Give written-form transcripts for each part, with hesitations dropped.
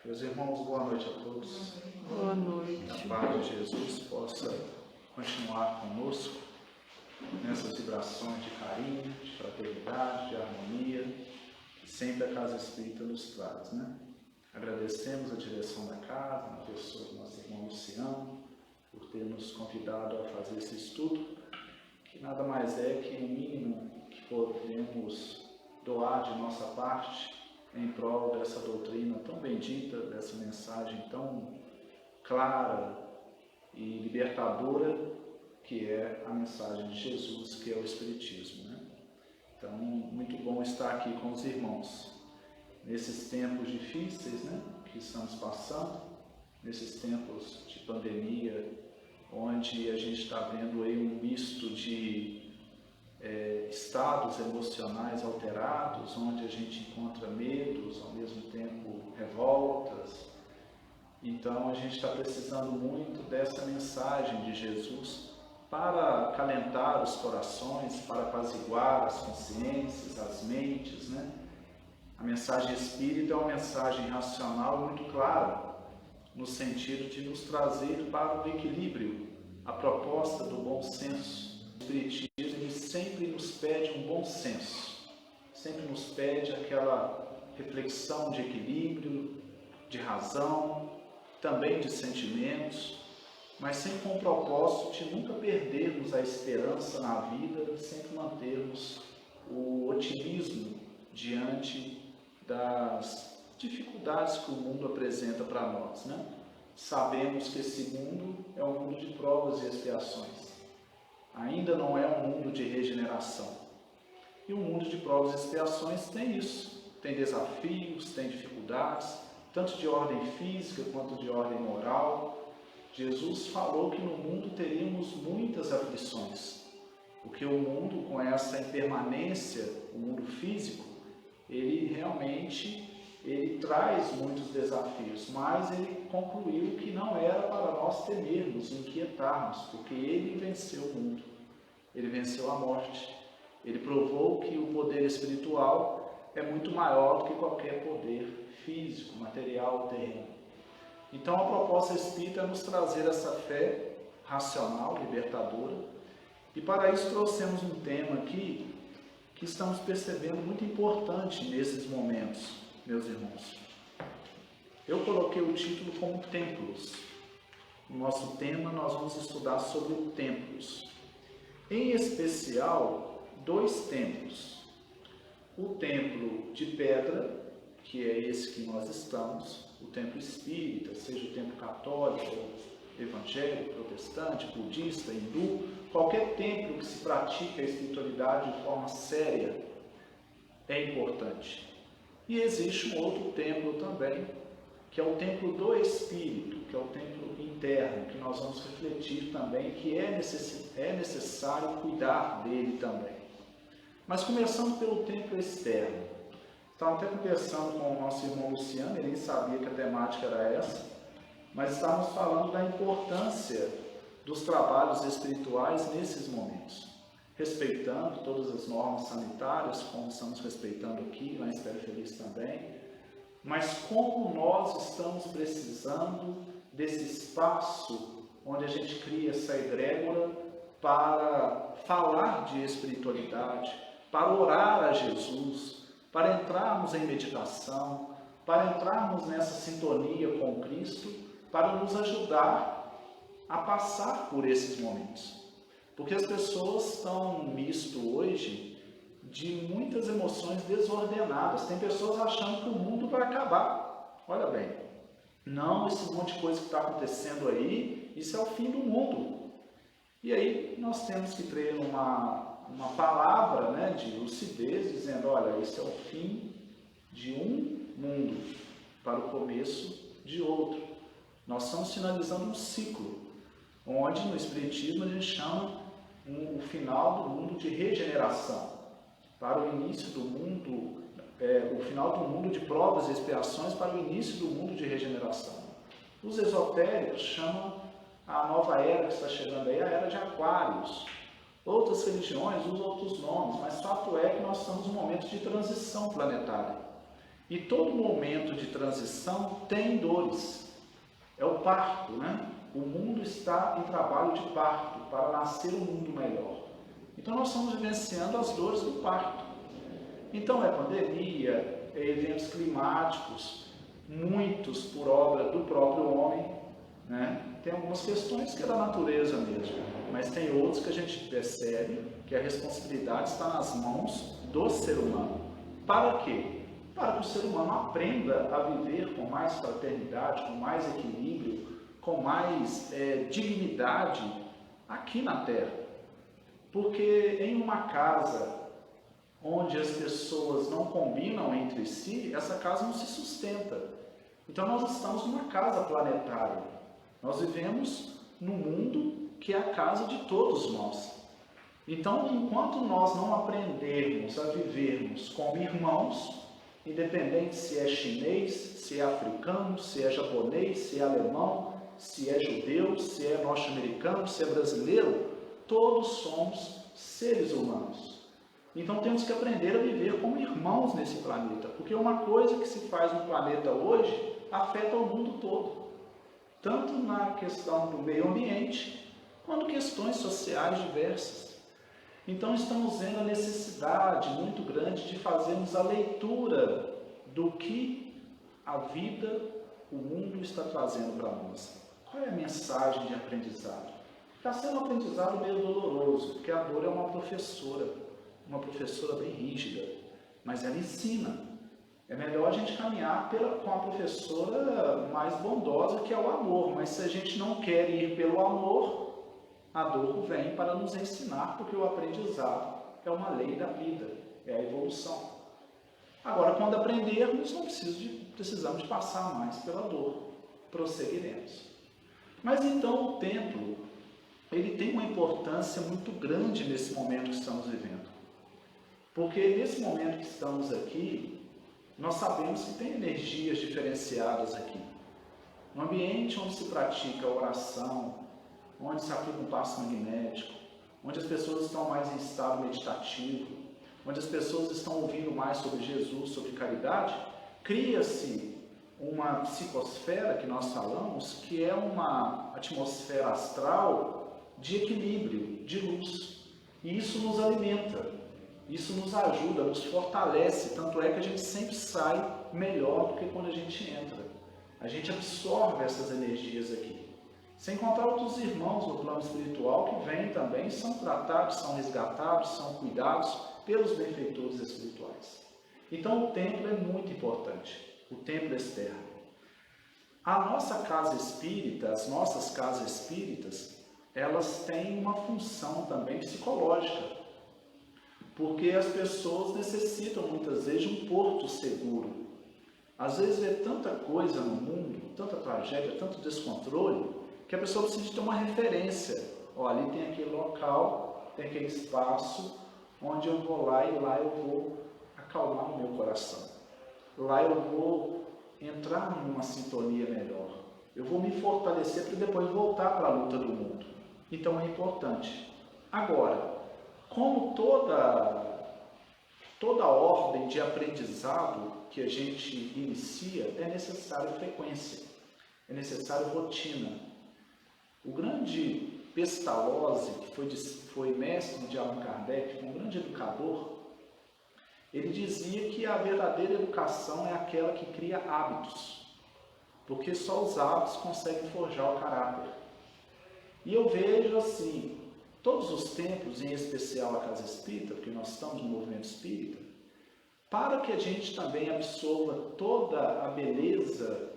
Meus irmãos, boa noite a todos. Boa noite. Que a paz de Jesus possa continuar conosco nessas vibrações de carinho, de fraternidade, de harmonia, que sempre a Casa Espírita nos traz, né? Agradecemos a direção da casa, na pessoa do nosso irmão Luciano, por ter nos convidado a fazer esse estudo, que nada mais é que o mínimo que podemos doar de nossa parte em prol dessa doutrina tão bendita, dessa mensagem tão clara e libertadora, que é a mensagem de Jesus, que é o Espiritismo, né? Então, muito bom estar aqui com os irmãos, nesses tempos difíceis, né, que estamos passando, nesses tempos de pandemia, onde a gente está vendo aí um misto de estados emocionais alterados, onde a gente encontra medos, ao mesmo tempo revoltas. Então a gente está precisando muito dessa mensagem de Jesus para acalentar os corações, para apaziguar as consciências, as mentes, né? A mensagem espírita é uma mensagem racional muito clara, no sentido de nos trazer para o equilíbrio, a proposta do bom senso. O Espiritismo ele sempre nos pede um bom senso, sempre nos pede aquela reflexão de equilíbrio, de razão, também de sentimentos, mas sempre com o propósito de nunca perdermos a esperança na vida e sempre mantermos o otimismo diante das dificuldades que o mundo apresenta para nós, né? Sabemos que esse mundo é um mundo de provas e expiações. Ainda não é um mundo de regeneração. E o mundo de provas e expiações tem isso. Tem desafios, tem dificuldades, tanto de ordem física quanto de ordem moral. Jesus falou que no mundo teríamos muitas aflições, porque o mundo, com essa impermanência, o mundo físico, ele realmente traz muitos desafios, mas ele concluiu que não era para nós temermos, inquietarmos, porque ele venceu o mundo, ele venceu a morte, ele provou que o poder espiritual é muito maior do que qualquer poder físico, material, terreno. Então a proposta espírita é nos trazer essa fé racional, libertadora, e para isso trouxemos um tema aqui que estamos percebendo muito importante nesses momentos, meus irmãos. Eu coloquei o título como Templos. No nosso tema nós vamos estudar sobre o templos. Em especial, 2 templos. O templo de pedra, que é esse que nós estamos, o templo espírita, seja o templo católico, evangélico, protestante, budista, hindu, qualquer templo que se pratique a espiritualidade de forma séria é importante. E existe um outro templo também, que é o templo do Espírito, que é o templo interno, que nós vamos refletir também, que é necessário cuidar dele também. Mas começando pelo templo externo. Estava até conversando com o nosso irmão Luciano, ele sabia que a temática era essa, mas estávamos falando da importância dos trabalhos espirituais nesses momentos, respeitando todas as normas sanitárias, como estamos respeitando aqui, lá em Espero Feliz também, mas como nós estamos precisando desse espaço onde a gente cria essa egrégora para falar de espiritualidade, para orar a Jesus, para entrarmos em meditação, para entrarmos nessa sintonia com Cristo, para nos ajudar a passar por esses momentos. Porque as pessoas estão num misto hoje de muitas emoções desordenadas. Tem pessoas achando que o mundo vai acabar. Olha bem, não, esse monte de coisa que está acontecendo aí, isso é o fim do mundo. E aí nós temos que ter uma palavra, né, de lucidez, dizendo, olha, esse é o fim de um mundo para o começo de outro. Nós estamos finalizando um ciclo, onde no Espiritismo a gente chama o final do mundo de regeneração, para o início do mundo, o final do mundo de provas e expiações para o início do mundo de regeneração. Os esotéricos chamam a nova era que está chegando aí, a era de Aquários. Outras religiões usam outros nomes, mas fato é que nós estamos num momento de transição planetária. E todo momento de transição tem dores. É o parto, né? O mundo está em trabalho de parto para nascer um mundo melhor. Então nós estamos vivenciando as dores do parto. Então é pandemia, é eventos climáticos, muitos por obra do próprio homem, né? Tem algumas questões que é da natureza mesmo, mas tem outros que a gente percebe que a responsabilidade está nas mãos do ser humano. Para quê? Para que o ser humano aprenda a viver com mais fraternidade, com mais equilíbrio, com mais dignidade aqui na Terra. Porque em uma casa onde as pessoas não combinam entre si, essa casa não se sustenta. Então nós estamos numa casa planetária. Nós vivemos num mundo que é a casa de todos nós. Então, enquanto nós não aprendermos a vivermos como irmãos, independente se é chinês, se é africano, se é japonês, se é alemão, se é judeu, se é norte-americano, se é brasileiro, todos somos seres humanos. Então temos que aprender a viver como irmãos nesse planeta, porque uma coisa que se faz no planeta hoje afeta o mundo todo, tanto na questão do meio ambiente, quanto questões sociais diversas. Então estamos vendo a necessidade muito grande de fazermos a leitura do que a vida, o mundo está trazendo para nós. Qual é a mensagem de aprendizado? Está sendo um aprendizado meio doloroso, porque a dor é uma professora bem rígida, mas ela ensina. É melhor a gente caminhar com a professora mais bondosa, que é o amor, mas se a gente não quer ir pelo amor, a dor vem para nos ensinar, porque o aprendizado é uma lei da vida, é a evolução. Agora, quando aprendermos, não precisamos de passar mais pela dor, prosseguiremos. Mas então o templo, ele tem uma importância muito grande nesse momento que estamos vivendo. Porque nesse momento que estamos aqui, nós sabemos que tem energias diferenciadas aqui. No ambiente onde se pratica a oração, onde se aplica um passe magnético, onde as pessoas estão mais em estado meditativo, onde as pessoas estão ouvindo mais sobre Jesus, sobre caridade, cria-se uma psicosfera que nós falamos, que é uma atmosfera astral de equilíbrio, de luz. E isso nos alimenta, isso nos ajuda, nos fortalece, tanto é que a gente sempre sai melhor do que quando a gente entra. A gente absorve essas energias aqui. Sem contar outros irmãos no plano espiritual que vêm também, são tratados, são resgatados, são cuidados pelos benfeitores espirituais. Então o templo é muito importante, o templo externo. A nossa casa espírita, as nossas casas espíritas, elas têm uma função também psicológica, porque as pessoas necessitam muitas vezes de um porto seguro. Às vezes vê tanta coisa no mundo, tanta tragédia, tanto descontrole, que a pessoa precisa ter uma referência. Ó, ali tem aquele local, tem aquele espaço onde eu vou lá e lá eu vou acalmar o meu coração. Lá eu vou entrar numa sintonia melhor. Eu vou me fortalecer para depois voltar para a luta do mundo. Então é importante. Agora, como toda ordem de aprendizado que a gente inicia, é necessário frequência, é necessário rotina. O grande Pestalozzi, que foi mestre de Allan Kardec, um grande educador, ele dizia que a verdadeira educação é aquela que cria hábitos, porque só os hábitos conseguem forjar o caráter. E eu vejo assim, todos os templos, em especial a Casa Espírita, porque nós estamos no movimento espírita, para que a gente também absorva toda a beleza,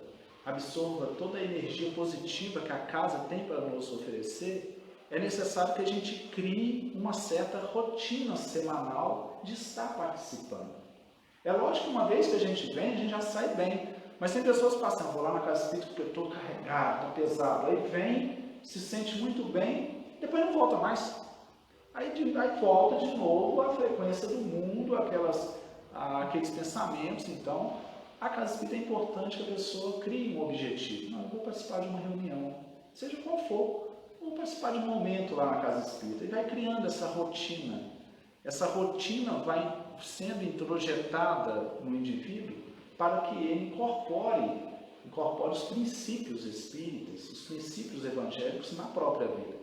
absorva toda a energia positiva que a casa tem para nos oferecer, é necessário que a gente crie uma certa rotina semanal de estar participando. É lógico que uma vez que a gente vem, a gente já sai bem, mas tem pessoas passando, vou lá na Casa Espírita porque eu estou carregado, estou pesado, aí vem, se sente muito bem, depois não volta mais. Aí volta de novo a frequência do mundo, aqueles pensamentos. Então, a Casa Espírita é importante que a pessoa crie um objetivo. Não, eu vou participar de uma reunião, seja qual for, vou participar de um momento lá na Casa Espírita. E vai criando essa rotina. Essa rotina vai sendo introjetada no indivíduo para que ele incorpore os princípios espíritas, os princípios evangélicos na própria vida.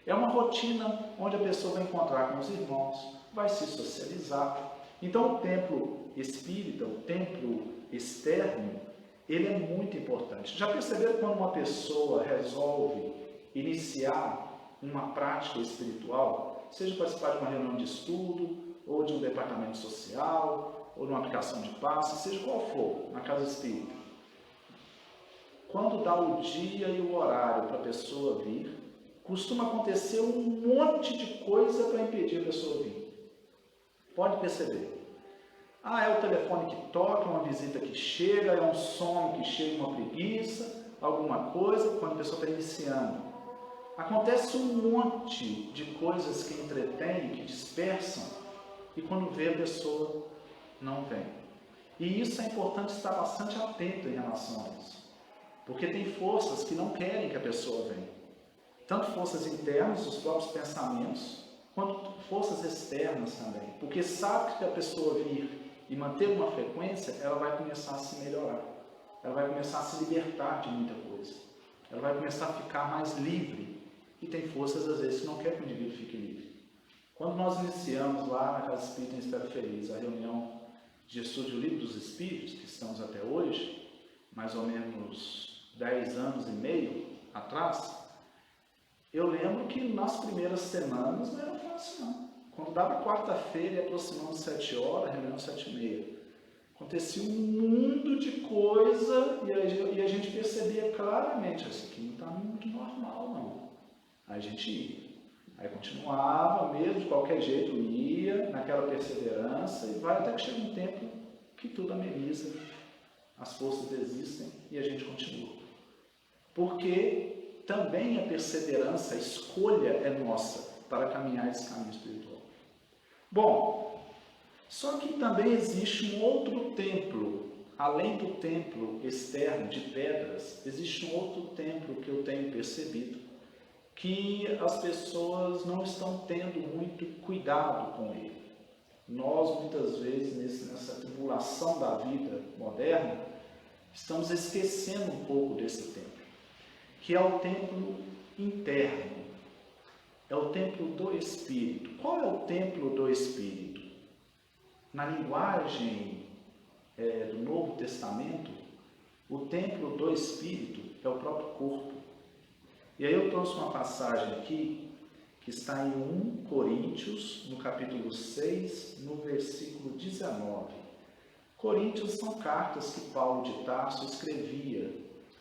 É uma rotina onde a pessoa vai encontrar com os irmãos, vai se socializar. Então o templo espírita, o templo externo, ele é muito importante. Já perceberam quando uma pessoa resolve iniciar uma prática espiritual, seja participar de uma reunião de estudo, ou de um departamento social, ou de uma aplicação de passe, seja qual for, na casa espírita. Quando dá o dia e o horário para a pessoa vir, costuma acontecer um monte de coisa para impedir a pessoa vir. Pode perceber. É o telefone que toca, uma visita que chega, é um sono que chega, uma preguiça, alguma coisa, quando a pessoa está iniciando. Acontece um monte de coisas que entretêm, que dispersam, e quando vê a pessoa não vem. E isso é importante estar bastante atento em relação a isso. Porque tem forças que não querem que a pessoa venha. Tanto forças internas, os próprios pensamentos, quanto forças externas também. Porque sabe que se a pessoa vir e manter uma frequência, ela vai começar a se melhorar. Ela vai começar a se libertar de muita coisa. Ela vai começar a ficar mais livre. E tem forças, às vezes, que não querem que o indivíduo fique livre. Quando nós iniciamos lá na Casa Espírita em Espera Feliz a reunião de estudo do Livro dos Espíritos, que estamos até hoje, mais ou menos 10 anos e meio atrás, eu lembro que nas primeiras semanas não era fácil, não. Quando dava quarta-feira e aproximando 7 horas, reunião 7h30, acontecia um mundo de coisa e a gente percebia claramente, isso aqui não está muito normal, não. Aí a gente ia. Aí continuava, mesmo de qualquer jeito, ia naquela perseverança e vai até que chega um tempo que tudo ameniza, as forças existem e a gente continua. Porque também a perseverança, a escolha é nossa para caminhar esse caminho espiritual. Bom, só que também existe um outro templo, além do templo externo de pedras, existe um outro templo que eu tenho percebido, que as pessoas não estão tendo muito cuidado com ele. Nós, muitas vezes, nessa tribulação da vida moderna, estamos esquecendo um pouco desse templo, que é o templo interno, é o templo do Espírito. Qual é o templo do Espírito? Na linguagem do Novo Testamento, o templo do Espírito é o próprio corpo. E aí eu trouxe uma passagem aqui, que está em 1 Coríntios, no capítulo 6, no versículo 19. Coríntios são cartas que Paulo de Tarso escrevia.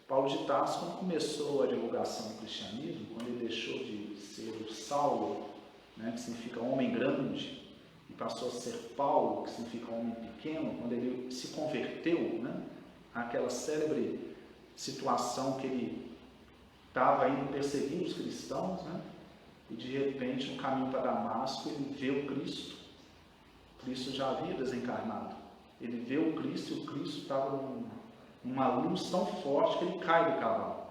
Paulo de Tarso, quando começou a divulgação do cristianismo, quando ele deixou de ser o Saulo, que significa homem grande, e passou a ser Paulo, que significa homem pequeno, quando ele se converteu, àquela célebre situação que ele estava indo perseguir os cristãos, e de repente, no caminho para Damasco, ele vê o Cristo. Cristo já havia desencarnado. Ele vê o Cristo e o Cristo estava numa luz tão forte que ele cai do cavalo.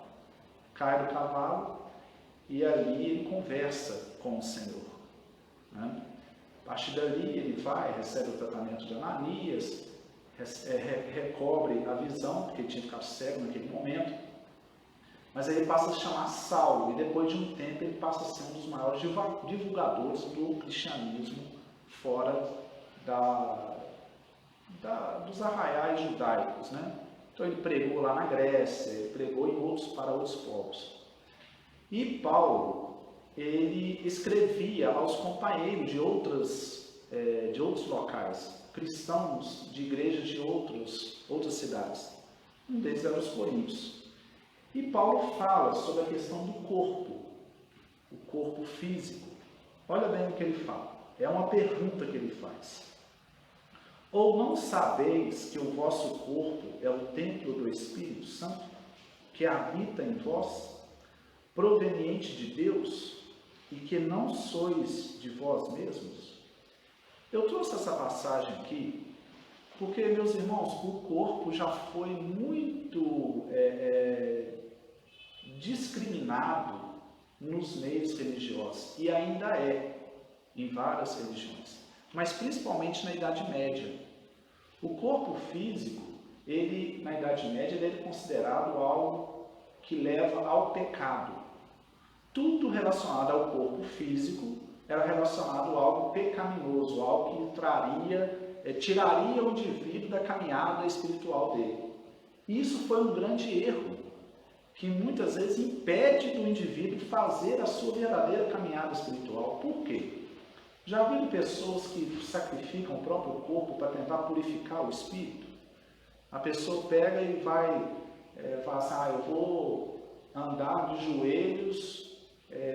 Cai do cavalo e ali ele conversa com o Senhor. A partir dali ele vai, recebe o tratamento de Ananias, recobre a visão, porque ele tinha ficado cego naquele momento. Mas aí ele passa a se chamar Saulo, e depois de um tempo ele passa a ser um dos maiores divulgadores do cristianismo fora dos arraiais judaicos. Então ele pregou lá na Grécia, ele pregou para outros povos. E Paulo, ele escrevia aos companheiros de outros locais, cristãos de igrejas de outras cidades. Um deles era os Coríntios. E Paulo fala sobre a questão do corpo, o corpo físico. Olha bem o que ele fala. É uma pergunta que ele faz. Ou não sabeis que o vosso corpo é o templo do Espírito Santo, que habita em vós, proveniente de Deus, e que não sois de vós mesmos? Eu trouxe essa passagem aqui, porque, meus irmãos, o corpo já foi muito discriminado nos meios religiosos, e ainda é, em várias religiões, mas principalmente na Idade Média. O corpo físico, ele, na Idade Média, ele era considerado algo que leva ao pecado. Tudo relacionado ao corpo físico era relacionado a algo pecaminoso, algo que tiraria o indivíduo da caminhada espiritual dele. E isso foi um grande erro, que muitas vezes impede do indivíduo fazer a sua verdadeira caminhada espiritual. Por quê? Já viram pessoas que sacrificam o próprio corpo para tentar purificar o espírito? A pessoa pega e vai falar assim, eu vou andar de joelhos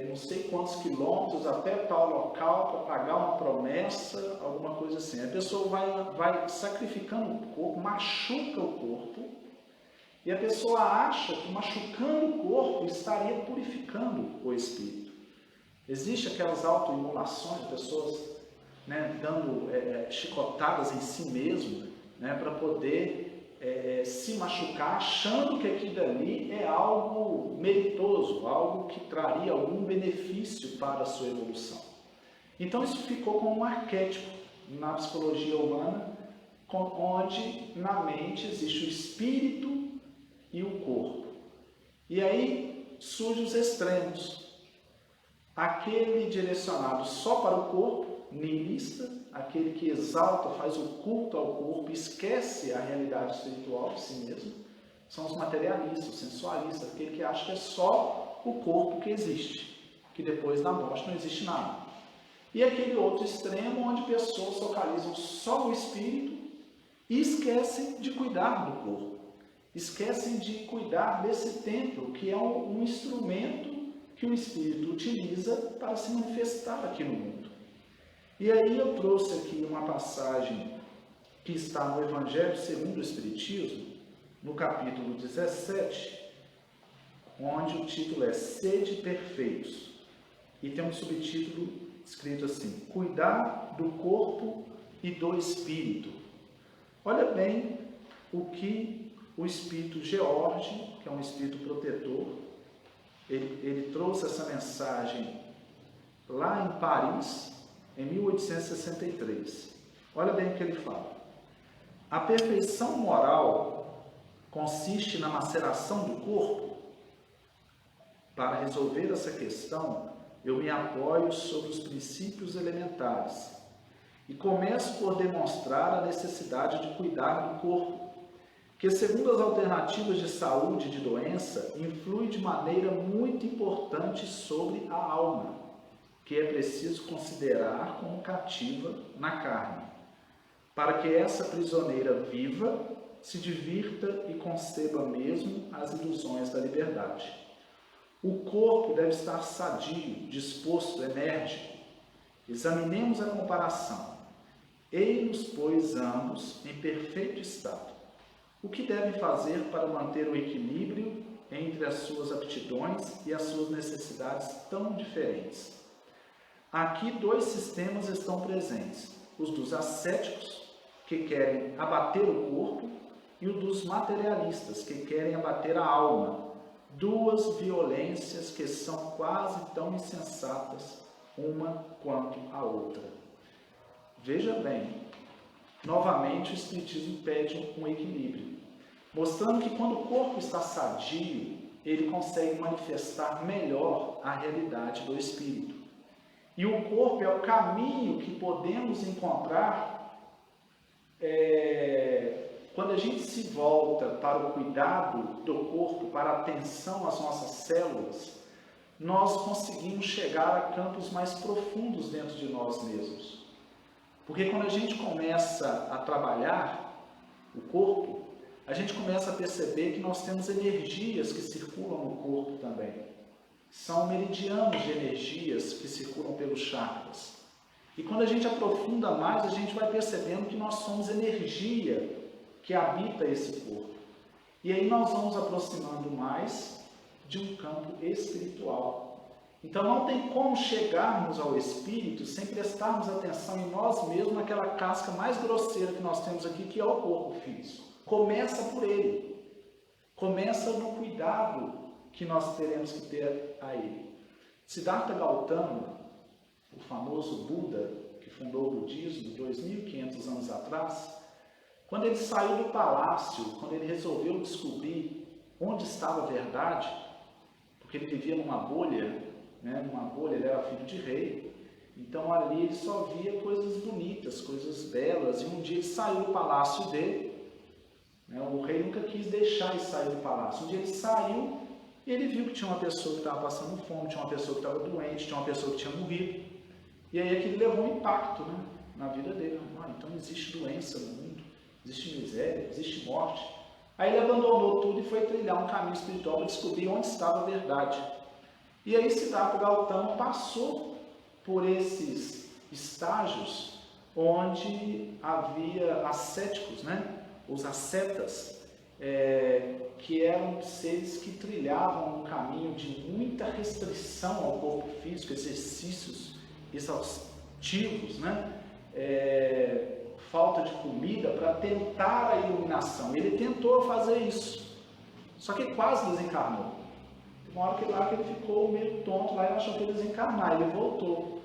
não sei quantos quilômetros até tal local para pagar uma promessa, alguma coisa assim. A pessoa vai sacrificando o corpo, machuca o corpo, e a pessoa acha que machucando o corpo estaria purificando o espírito. Existem aquelas autoimolações de pessoas dando chicotadas em si mesmo, para poder se machucar, achando que aquilo ali é algo meritoso, algo que traria algum benefício para a sua evolução. Então isso ficou como um arquétipo na psicologia humana, onde na mente existe o espírito e o corpo. E aí surgem os extremos. Aquele direcionado só para o corpo, nihilista, aquele que exalta, faz o culto ao corpo, esquece a realidade espiritual de si mesmo, são os materialistas, os sensualistas, aquele que acha que é só o corpo que existe, que depois da morte não existe nada. E aquele outro extremo, onde pessoas focalizam só o espírito e esquecem de cuidar do corpo, esquecem de cuidar desse templo, que é um instrumento que o espírito utiliza para se manifestar aqui no mundo. E aí eu trouxe aqui uma passagem que está no Evangelho segundo o Espiritismo, no capítulo 17, onde o título é Sede Perfeitos. E tem um subtítulo escrito assim, Cuidar do Corpo e do Espírito. Olha bem o que o Espírito George, que é um espírito protetor, ele trouxe essa mensagem lá em Paris, em 1863. Olha bem o que ele fala. A perfeição moral consiste na maceração do corpo. Para resolver essa questão, eu me apoio sobre os princípios elementares e começo por demonstrar a necessidade de cuidar do corpo, que, segundo as alternativas de saúde e de doença, influi de maneira muito importante sobre a alma, que é preciso considerar como cativa na carne, para que essa prisioneira viva, se divirta e conceba mesmo as ilusões da liberdade. O corpo deve estar sadio, disposto, enérgico. Examinemos a comparação. Eis-nos, pois, ambos em perfeito estado. O que devem fazer para manter o equilíbrio entre as suas aptidões e as suas necessidades tão diferentes? Aqui dois sistemas estão presentes, os dos ascéticos, que querem abater o corpo, e o dos materialistas, que querem abater a alma, duas violências que são quase tão insensatas uma quanto a outra. Veja bem, novamente o Espiritismo pede um equilíbrio, mostrando que quando o corpo está sadio, ele consegue manifestar melhor a realidade do espírito. E o corpo é o caminho que podemos encontrar quando a gente se volta para o cuidado do corpo, para a atenção às nossas células, nós conseguimos chegar a campos mais profundos dentro de nós mesmos. Porque quando a gente começa a trabalhar o corpo, a gente começa a perceber que nós temos energias que circulam no corpo também. São meridianos de energias que circulam pelos chakras. E quando a gente aprofunda mais, a gente vai percebendo que nós somos energia que habita esse corpo. E aí nós vamos aproximando mais de um campo espiritual. Então não tem como chegarmos ao espírito sem prestarmos atenção em nós mesmos, naquela casca mais grosseira que nós temos aqui, que é o corpo físico. Começa por ele. Começa no cuidado que nós teremos que ter a ele. Siddhartha Gautama, o famoso Buda, que fundou o budismo 2.500 anos atrás, Quando ele saiu do palácio, quando ele resolveu descobrir onde estava a verdade, porque ele vivia numa bolha, né? Numa bolha, ele era filho de rei, então ali ele só via coisas bonitas, coisas belas, e um dia ele saiu do palácio dele, né? O rei nunca quis deixar ele sair do palácio. Um dia ele saiu e ele viu que tinha uma pessoa que estava passando fome, tinha uma pessoa que estava doente, tinha uma pessoa que tinha morrido. E aí aquilo levou um impacto, né, na vida dele. Então existe doença no mundo, existe miséria, existe morte. Aí ele abandonou tudo e foi trilhar um caminho espiritual para descobrir onde estava a verdade. E aí Siddhartha Gautama passou por esses estágios onde havia ascéticos, né? Os ascetas, que eram seres que trilhavam um caminho de muita restrição ao corpo físico, exercícios exaustivos, né? Falta de comida para tentar a iluminação. Ele tentou fazer isso, só que quase desencarnou. Uma hora que ele ficou meio tonto lá e achou que ia desencarnar, ele voltou.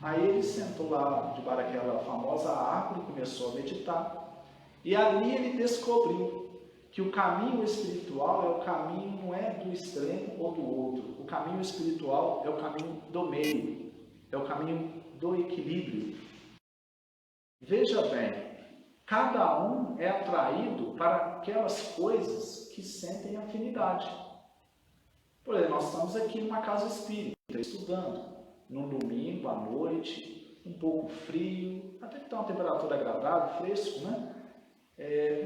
Aí ele sentou lá debaixo daquela famosa árvore, começou a meditar, e ali ele descobriu que o caminho espiritual é o caminho, não é do extremo ou do outro. O caminho espiritual é o caminho do meio, é o caminho do equilíbrio. Veja bem, cada um é atraído para aquelas coisas que sentem afinidade. Por exemplo, nós estamos aqui numa casa espírita, estudando, num domingo à noite, um pouco frio, até que está uma temperatura agradável, fresco, né?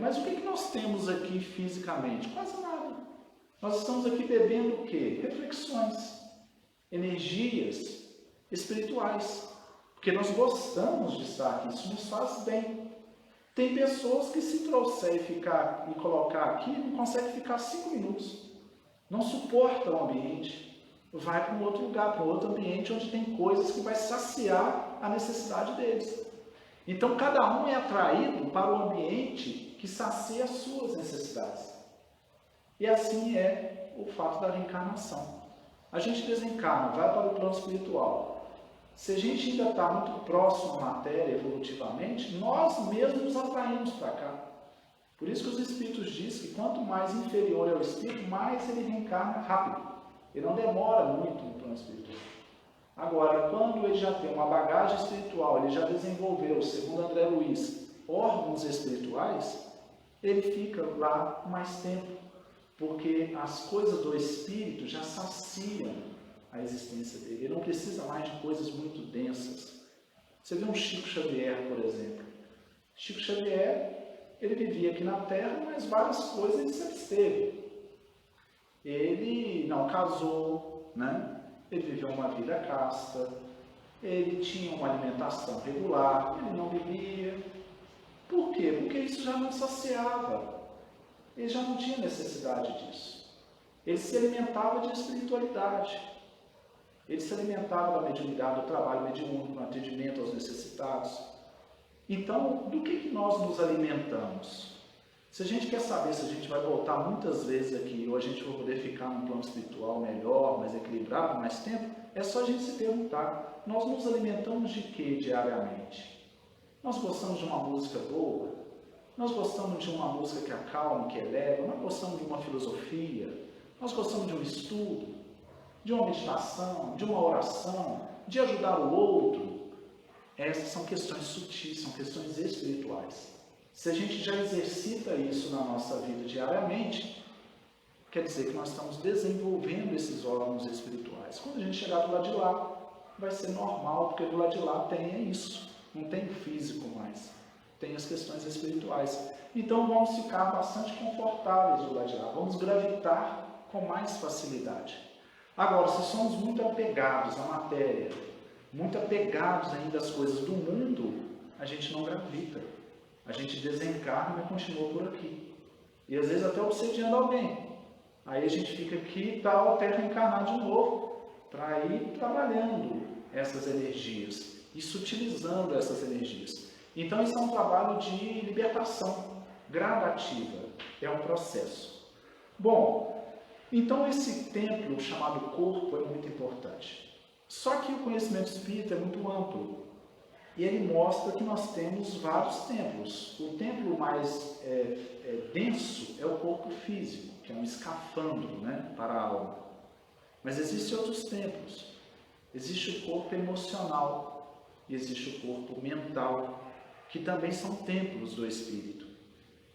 Mas o que nós temos aqui fisicamente? Quase nada. Nós estamos aqui bebendo o quê? Reflexões, energias espirituais. Porque nós gostamos de estar aqui, isso nos faz bem. Tem pessoas que se trouxer e colocar aqui, não conseguem ficar 5 minutos. Não suporta o ambiente. Vai para um outro lugar, para um outro ambiente onde tem coisas que vai saciar a necessidade deles. Então, cada um é atraído para o ambiente que sacia as suas necessidades. E assim é o fato da reencarnação. A gente desencarna, vai para o plano espiritual. Se a gente ainda está muito próximo à matéria evolutivamente, nós mesmos nos atraímos para cá. Por isso que os espíritos dizem que quanto mais inferior é o espírito, mais ele reencarna rápido. Ele não demora muito no plano espiritual. Agora, quando ele já tem uma bagagem espiritual, ele já desenvolveu, segundo André Luiz, órgãos espirituais, ele fica lá mais tempo, porque as coisas do espírito já saciam a existência dele. Ele não precisa mais de coisas muito densas. Você vê um Chico Xavier, por exemplo. Chico Xavier, ele vivia aqui na Terra, mas várias coisas ele se absteve. Ele não casou, né? Ele viveu uma vida casta, ele tinha uma alimentação regular, ele não bebia. Por quê? Porque isso já não saciava. Ele já não tinha necessidade disso. Ele se alimentava de espiritualidade. Ele se alimentava da mediunidade, do trabalho mediúnico, no atendimento aos necessitados. Então, do que nós nos alimentamos? Se a gente quer saber se a gente vai voltar muitas vezes aqui, ou a gente vai poder ficar num plano espiritual melhor, mais equilibrado, mais tempo, é só a gente se perguntar, nós nos alimentamos de quê diariamente? Nós gostamos de uma música boa? Nós gostamos de uma música que acalma, que eleva? Nós gostamos de uma filosofia? Nós gostamos de um estudo? De uma meditação? De uma oração? De ajudar o outro? Essas são questões sutis, são questões espirituais. Se a gente já exercita isso na nossa vida diariamente, quer dizer que nós estamos desenvolvendo esses órgãos espirituais. Quando a gente chegar do lado de lá, vai ser normal, porque do lado de lá tem isso, não tem o físico mais, tem as questões espirituais. Então vamos ficar bastante confortáveis do lado de lá, vamos gravitar com mais facilidade. Agora, se somos muito apegados à matéria, muito apegados ainda às coisas do mundo, a gente não gravita. A gente desencarna e continua por aqui. E às vezes até obsediando alguém. Aí a gente fica aqui e tal, até reencarnar de novo, para ir trabalhando essas energias e sutilizando essas energias. Então isso é um trabalho de libertação gradativa, é um processo. Bom, então esse templo chamado corpo é muito importante. Só que o conhecimento espírita é muito amplo. E ele mostra que nós temos vários templos. O templo mais denso é o corpo físico, que é um escafandro, né, para a alma. Mas existem outros templos. Existe o corpo emocional e existe o corpo mental, que também são templos do espírito.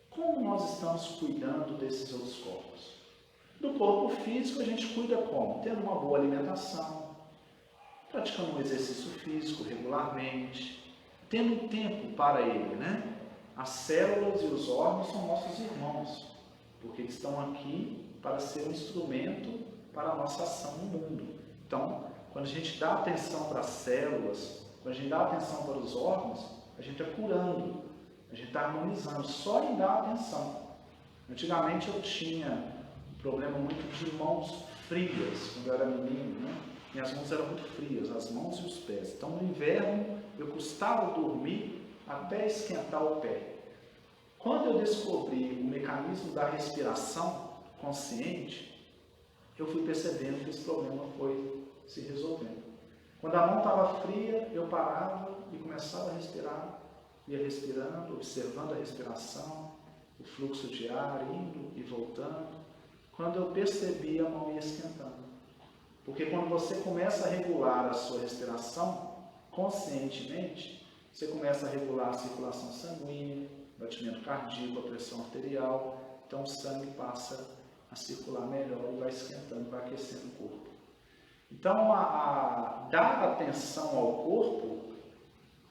Como nós estamos cuidando desses outros corpos? Do corpo físico a gente cuida como? Tendo uma boa alimentação, praticando um exercício físico regularmente, tendo tempo para ele, né? As células e os órgãos são nossos irmãos, porque eles estão aqui para ser um instrumento para a nossa ação no mundo. Então, quando a gente dá atenção para as células, quando a gente dá atenção para os órgãos, a gente está curando, a gente está harmonizando, só em dar atenção. Antigamente eu tinha um problema muito de mãos frias, quando eu era menino, né? Minhas mãos eram muito frias, as mãos e os pés. Então no inverno eu custava dormir até esquentar o pé. Quando eu descobri o mecanismo da respiração consciente, eu fui percebendo que esse problema foi se resolvendo. Quando a mão estava fria, eu parava e começava a respirar, ia respirando, observando a respiração, o fluxo de ar indo e voltando. Quando eu percebi, a mão ia esquentando. Porque quando você começa a regular a sua respiração conscientemente, você começa a regular a circulação sanguínea, batimento cardíaco, a pressão arterial, então o sangue passa a circular melhor e vai esquentando, vai aquecendo o corpo. Então, dar atenção ao corpo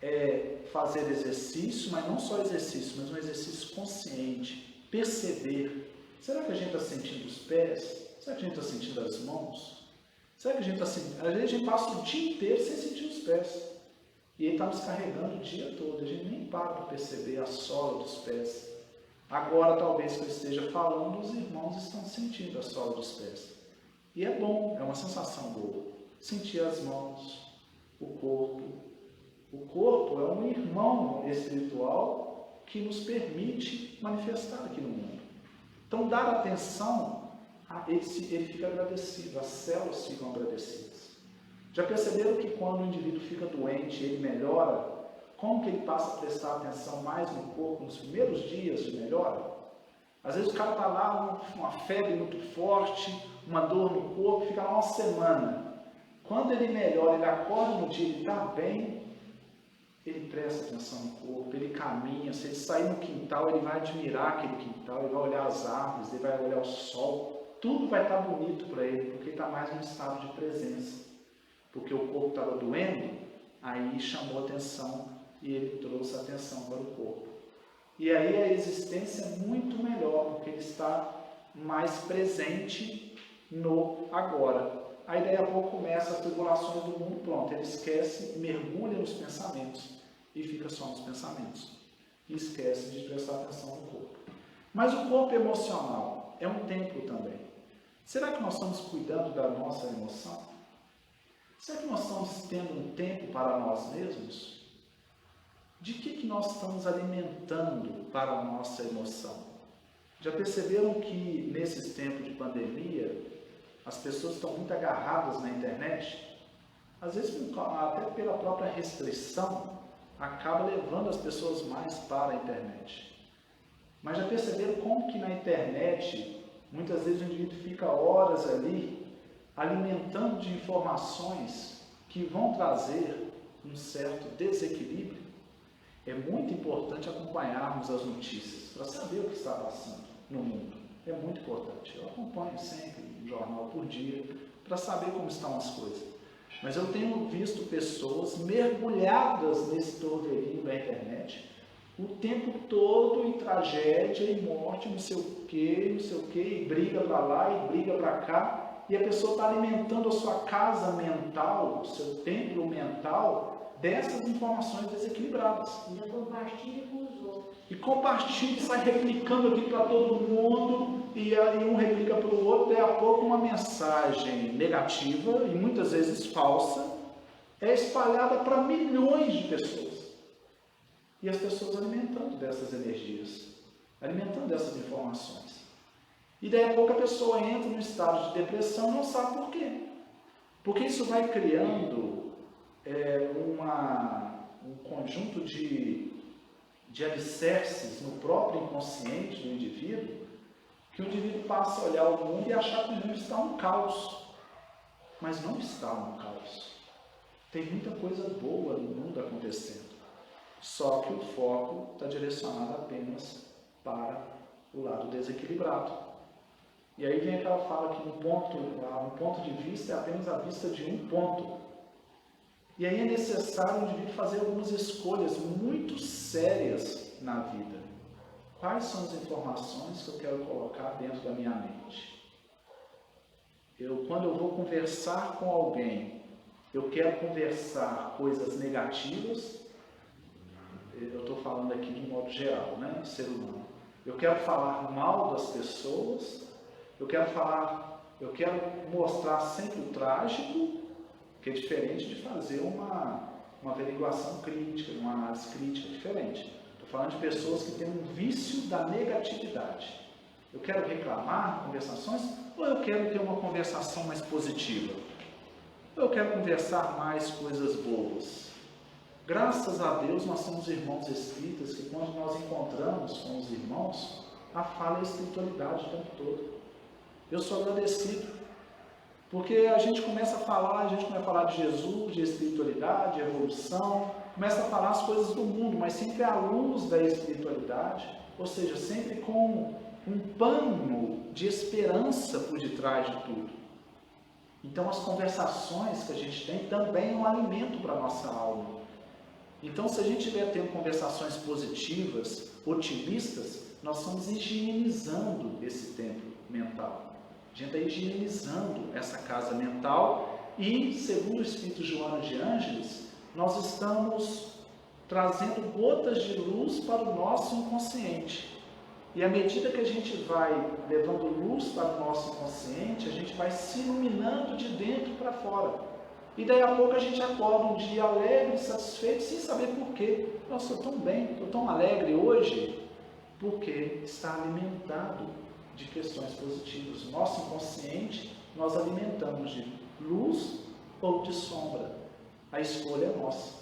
é fazer exercício, mas não só exercício, mas um exercício consciente, perceber. Será que a gente está sentindo os pés? Será que a gente está sentindo as mãos? Será que a gente está sentindo? Às vezes a gente passa o dia inteiro sem sentir os pés. E ele está nos carregando o dia todo, a gente nem para para perceber a sola dos pés. Agora, talvez que eu esteja falando, os irmãos estão sentindo a sola dos pés. E é bom, é uma sensação boa. Sentir as mãos, o corpo. O corpo é um irmão espiritual que nos permite manifestar aqui no mundo. Então, dar atenção, ele fica agradecido, as células ficam agradecidas. Já perceberam que quando o indivíduo fica doente, ele melhora? Como que ele passa a prestar atenção mais no corpo nos primeiros dias de melhora? Às vezes o cara está lá, uma febre muito forte, uma dor no corpo, fica lá uma semana. Quando ele melhora, ele acorda no dia, ele está bem, ele presta atenção no corpo, ele caminha. Se ele sair no quintal, ele vai admirar aquele quintal, ele vai olhar as árvores, ele vai olhar o sol. Tudo vai estar bonito para ele, porque ele está mais num estado de presença. Porque o corpo estava doendo, aí chamou atenção e ele trouxe a atenção para o corpo. E aí a existência é muito melhor, porque ele está mais presente no agora. Aí daí a pouco começa as tribulações do mundo, pronto, ele esquece, mergulha nos pensamentos e fica só nos pensamentos. E esquece de prestar atenção no corpo. Mas o corpo emocional é um templo também. Será que nós estamos cuidando da nossa emoção? Será que nós estamos tendo um tempo para nós mesmos? De que nós estamos alimentando para a nossa emoção? Já perceberam que nesses tempos de pandemia, as pessoas estão muito agarradas na internet? Às vezes, até pela própria restrição, acaba levando as pessoas mais para a internet. Mas já perceberam como que na internet, muitas vezes o indivíduo fica horas ali, alimentando de informações que vão trazer um certo desequilíbrio? É muito importante acompanharmos as notícias para saber o que está passando no mundo. É muito importante. Eu acompanho sempre um jornal por dia para saber como estão as coisas. Mas eu tenho visto pessoas mergulhadas nesse torvelinho da internet o tempo todo em tragédia e morte, não sei o que, e briga para lá e briga para cá. E a pessoa está alimentando a sua casa mental, o seu templo mental, dessas informações desequilibradas. Ainda compartilha com os outros. E compartilha, sai replicando aqui para todo mundo, e aí um replica para o outro, daí a pouco uma mensagem negativa, e muitas vezes falsa, é espalhada para milhões de pessoas. E as pessoas alimentando dessas energias, alimentando dessas informações. E daí a pouco a pessoa entra num estado de depressão e não sabe por quê. Porque isso vai criando um conjunto de alicerces no próprio inconsciente do indivíduo, que o indivíduo passa a olhar o mundo e achar que o mundo está um caos. Mas não está um caos. Tem muita coisa boa no mundo acontecendo. Só que o foco está direcionado apenas para o lado desequilibrado. E aí vem aquela fala que um ponto de vista é apenas a vista de um ponto. E aí é necessário o indivíduo fazer algumas escolhas muito sérias na vida. Quais são as informações que eu quero colocar dentro da minha mente? Quando eu vou conversar com alguém, eu quero conversar coisas negativas, eu estou falando aqui de um modo geral, né, ser humano. Eu quero falar mal das pessoas, eu quero mostrar sempre o trágico, que é diferente de fazer uma averiguação crítica, uma análise crítica, diferente. Estou falando de pessoas que têm um vício da negatividade. Eu quero reclamar conversações ou eu quero ter uma conversação mais positiva? Ou eu quero conversar mais coisas boas? Graças a Deus nós somos irmãos espíritas que quando nós encontramos com os irmãos, a fala é a espiritualidade o tempo todo. Eu sou agradecido, porque a gente começa a falar de Jesus, de espiritualidade, de evolução, começa a falar as coisas do mundo, mas sempre à luz da espiritualidade, ou seja, sempre com um pano de esperança por detrás de tudo. Então as conversações que a gente tem também é um alimento para a nossa alma. Então se a gente estiver tendo conversações positivas, otimistas, nós estamos higienizando esse templo mental. A gente está higienizando essa casa mental e, segundo o Espírito Joana de Ângeles, nós estamos trazendo gotas de luz para o nosso inconsciente. E à medida que a gente vai levando luz para o nosso inconsciente, a gente vai se iluminando de dentro para fora. E daí a pouco a gente acorda um dia alegre, satisfeito, sem saber por quê. Nossa, estou tão bem, estou tão alegre hoje, porque está alimentado de questões positivas. Nosso inconsciente nós alimentamos de luz ou de sombra. A escolha é nossa.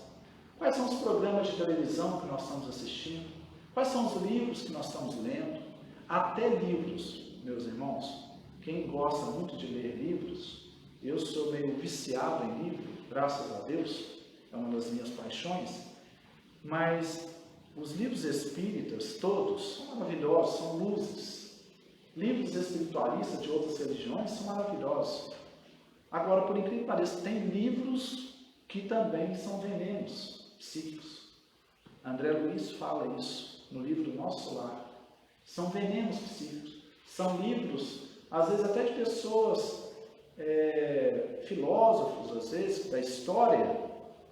Quais são os programas de televisão que nós estamos assistindo? Quais são os livros que nós estamos lendo? Até livros, meus irmãos. Quem gosta muito de ler livros, eu sou meio viciado em livro, graças a Deus, é uma das minhas paixões, mas os livros espíritas, todos, são maravilhosos, são luzes. Livros espiritualistas de outras religiões são maravilhosos. Agora, por incrível que pareça, tem livros que também são venenos psíquicos. André Luiz fala isso no livro Nosso Lar. São venenos psíquicos. São livros, às vezes até de pessoas, filósofos, às vezes, da história.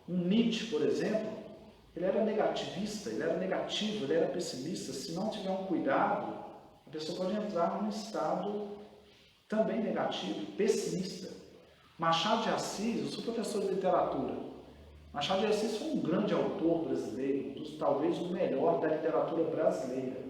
Um Nietzsche, por exemplo, ele era negativista, ele era negativo, ele era pessimista. Se não tiver um cuidado, a pessoa pode entrar num estado também negativo, pessimista. Machado de Assis, eu sou professor de literatura. Machado de Assis foi um grande autor brasileiro, talvez o melhor da literatura brasileira.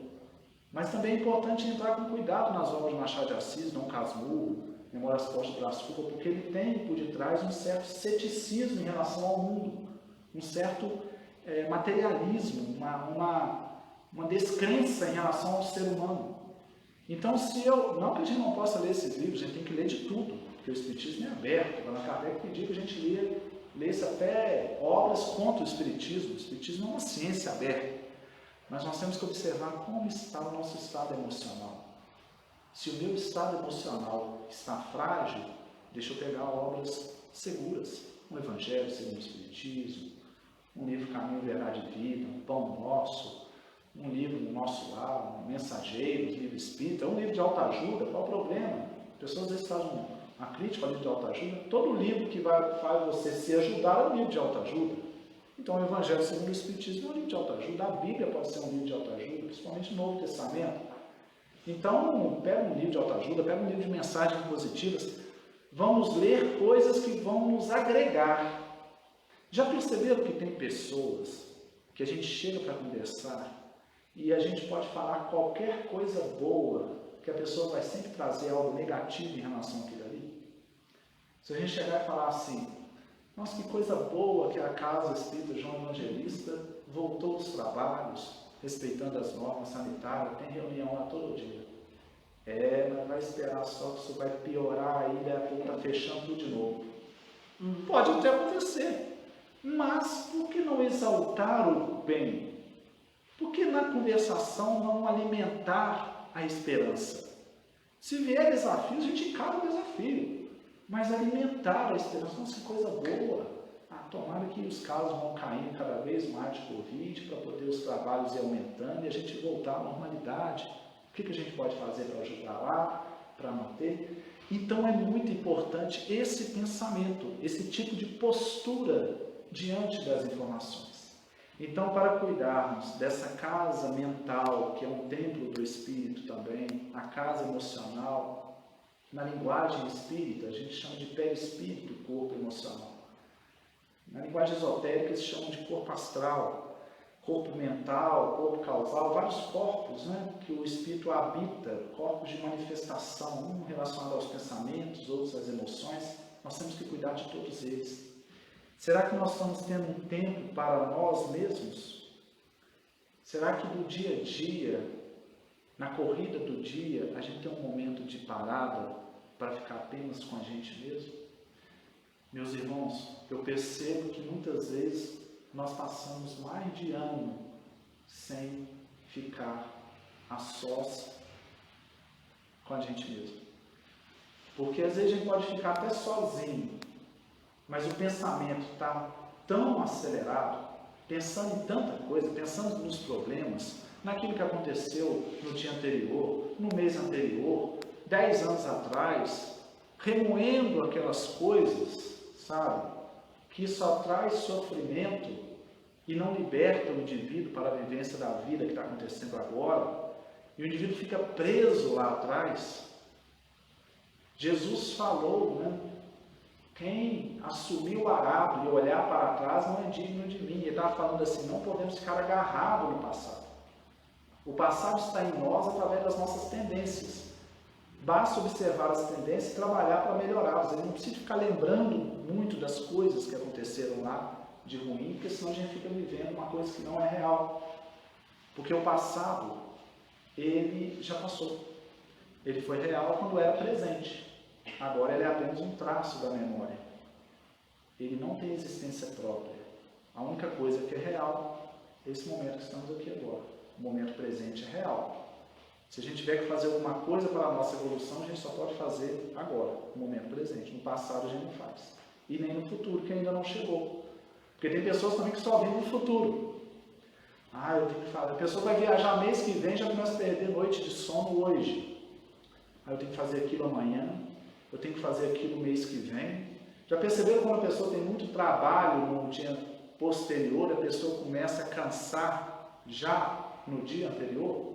Mas também é importante entrar com cuidado nas obras de Machado de Assis, Dom Casmurro, Memórias Póstumas de Brás Cubas, porque ele tem por detrás um certo ceticismo em relação ao mundo, um certo materialismo, uma descrença em relação ao ser humano. Então, não que a gente não possa ler esses livros, a gente tem que ler de tudo, porque o Espiritismo é aberto. Allan Kardec pediu que a gente lesse até obras contra o Espiritismo. O Espiritismo é uma ciência aberta, mas nós temos que observar como está o nosso estado emocional. Se o meu estado emocional está frágil, deixa eu pegar obras seguras, um Evangelho segundo o Espiritismo, um livro Caminho, Verdade e Vida, um Pão Nosso, um livro no Nosso Lar, um Mensageiro, um livro espírita, um livro de autoajuda. Qual o problema? As pessoas às vezes fazem uma crítica ao livro de autoajuda. Todo livro que faz você se ajudar é um livro de autoajuda. Então o Evangelho segundo o Espiritismo é um livro de autoajuda. A Bíblia pode ser um livro de autoajuda, principalmente o Novo Testamento. Então, pega um livro de autoajuda, pega um livro de mensagens positivas. Vamos ler coisas que vão nos agregar. Já perceberam que tem pessoas que a gente chega para conversar e a gente pode falar qualquer coisa boa, que a pessoa vai sempre trazer algo negativo em relação àquilo ali? Se a gente chegar e falar assim, Nossa, que coisa boa que a Casa Espírita João Evangelista voltou aos trabalhos, respeitando as normas sanitárias, tem reunião lá todo dia. Mas vai esperar só que isso vai piorar aí, daí a pouco está fechando tudo de novo. Pode até acontecer, mas por que não exaltar o bem? Por que na conversação não alimentar a esperança? Se vier desafio, a gente encara o desafio, mas alimentar a esperança, nossa, que coisa boa. Tomara que os casos vão caindo cada vez mais de Covid, para poder os trabalhos ir aumentando e a gente voltar à normalidade. O que a gente pode fazer para ajudar lá, para manter? Então é muito importante esse pensamento, esse tipo de postura diante das informações. Então, para cuidarmos dessa casa mental, que é um templo do espírito também, a casa emocional, na linguagem espírita, a gente chama de perispírito, corpo emocional. Na linguagem esotérica, eles chamam de corpo astral, corpo mental, corpo causal, vários corpos, né, que o espírito habita, corpos de manifestação, um relacionado aos pensamentos, outros às emoções. Nós temos que cuidar de todos eles. Será que nós estamos tendo um tempo para nós mesmos? Será que no dia a dia, na corrida do dia, a gente tem um momento de parada para ficar apenas com a gente mesmo? Meus irmãos, eu percebo que muitas vezes nós passamos mais de ano sem ficar a sós com a gente mesmo. Porque às vezes a gente pode ficar até sozinho, mas o pensamento está tão acelerado, pensando em tanta coisa, pensando nos problemas, naquilo que aconteceu no dia anterior, no mês anterior, 10 anos atrás, remoendo aquelas coisas, sabe, que só traz sofrimento e não liberta o indivíduo para a vivência da vida que está acontecendo agora, e o indivíduo fica preso lá atrás. Jesus falou, né? Quem assumir o arado e olhar para trás não é digno de mim. Ele estava falando assim, não podemos ficar agarrados no passado. O passado está em nós através das nossas tendências. Basta observar as tendências e trabalhar para melhorá-las. Ele não precisa ficar lembrando muito das coisas que aconteceram lá de ruim, porque senão a gente fica vivendo uma coisa que não é real. Porque o passado, ele já passou. Ele foi real quando era presente. Agora ele é apenas um traço da memória. Ele não tem existência própria. A única coisa que é real é esse momento que estamos aqui agora. O momento presente é real. Se a gente tiver que fazer alguma coisa para a nossa evolução, a gente só pode fazer agora, no momento presente. No passado a gente não faz. E nem no futuro, que ainda não chegou. Porque tem pessoas também que só vivem no futuro. Eu tenho que falar. A pessoa vai viajar mês que vem, já começa a perder noite de sono hoje. Eu tenho que fazer aquilo amanhã, eu tenho que fazer aquilo mês que vem. Já perceberam quando a pessoa tem muito trabalho no dia posterior, a pessoa começa a cansar já no dia anterior?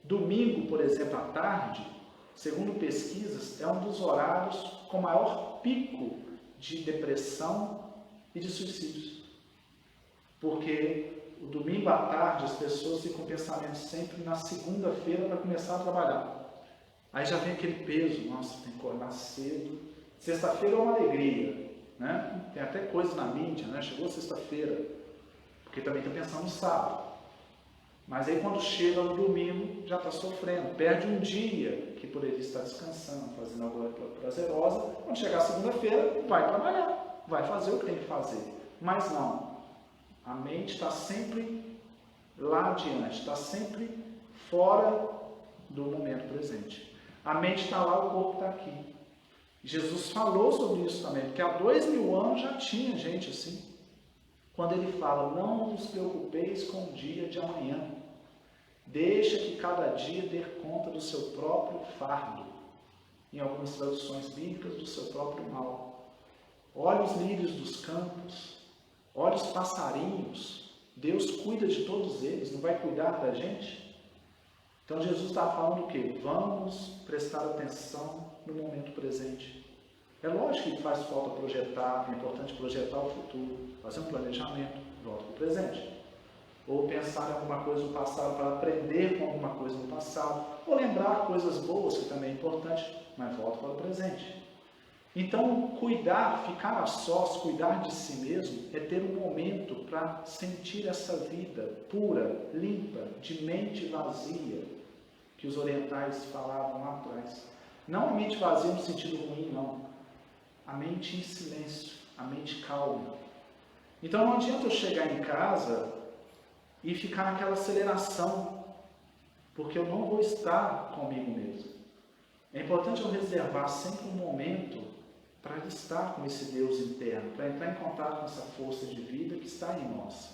Domingo, por exemplo, à tarde, segundo pesquisas, é um dos horários com maior pico de depressão e de suicídios. Porque o domingo à tarde as pessoas ficam com pensamento sempre na segunda-feira para começar a trabalhar. Aí já vem aquele peso, nossa, tem que acordar cedo. Sexta-feira é uma alegria, né? Tem até coisa na mídia, né? Chegou sexta-feira, porque também está pensando no sábado. Mas aí quando chega no domingo, já está sofrendo, perde um dia que poderia estar descansando, fazendo alguma coisa prazerosa. Quando chegar segunda-feira, vai trabalhar, vai fazer o que tem que fazer. Mas não, a mente está sempre lá adiante, está sempre fora do momento presente. A mente está lá, o corpo está aqui. Jesus falou sobre isso também, porque há 2000 anos já tinha gente assim. Quando ele fala, não vos preocupeis com o dia de amanhã. Deixa que cada dia dê conta do seu próprio fardo. Em algumas traduções bíblicas, do seu próprio mal. Olha os lírios dos campos, olha os passarinhos. Deus cuida de todos eles, não vai cuidar da gente? Então Jesus está falando o quê? Vamos prestar atenção no momento presente. É lógico que faz falta projetar, é importante projetar o futuro, fazer um planejamento, volta para o presente. Ou pensar em alguma coisa no passado para aprender com alguma coisa no passado, ou lembrar coisas boas, que também é importante, mas volta para o presente. Então, cuidar, ficar a sós, cuidar de si mesmo, é ter um momento para sentir essa vida pura, limpa, de mente vazia, que os orientais falavam lá atrás. Não a mente vazia no sentido ruim, não. A mente em silêncio, a mente calma. Então não adianta eu chegar em casa e ficar naquela aceleração, porque eu não vou estar comigo mesmo. É importante eu reservar sempre um momento para estar com esse Deus interno, para entrar em contato com essa força de vida que está em nós.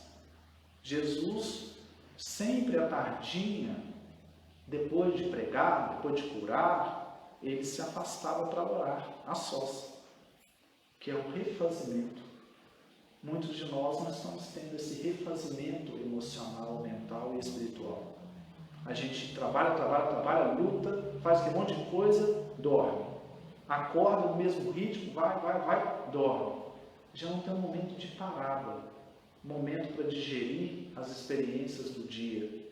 Jesus, sempre à tardinha, depois de pregar, depois de curar, ele se afastava para orar, a sós, que é o refazimento. Muitos de nós não estamos tendo esse refazimento emocional, mental e espiritual. A gente trabalha, luta, faz aquele monte de coisa, dorme. Acorda no mesmo ritmo, vai, dorme. Já não tem um momento de parada, momento para digerir as experiências do dia.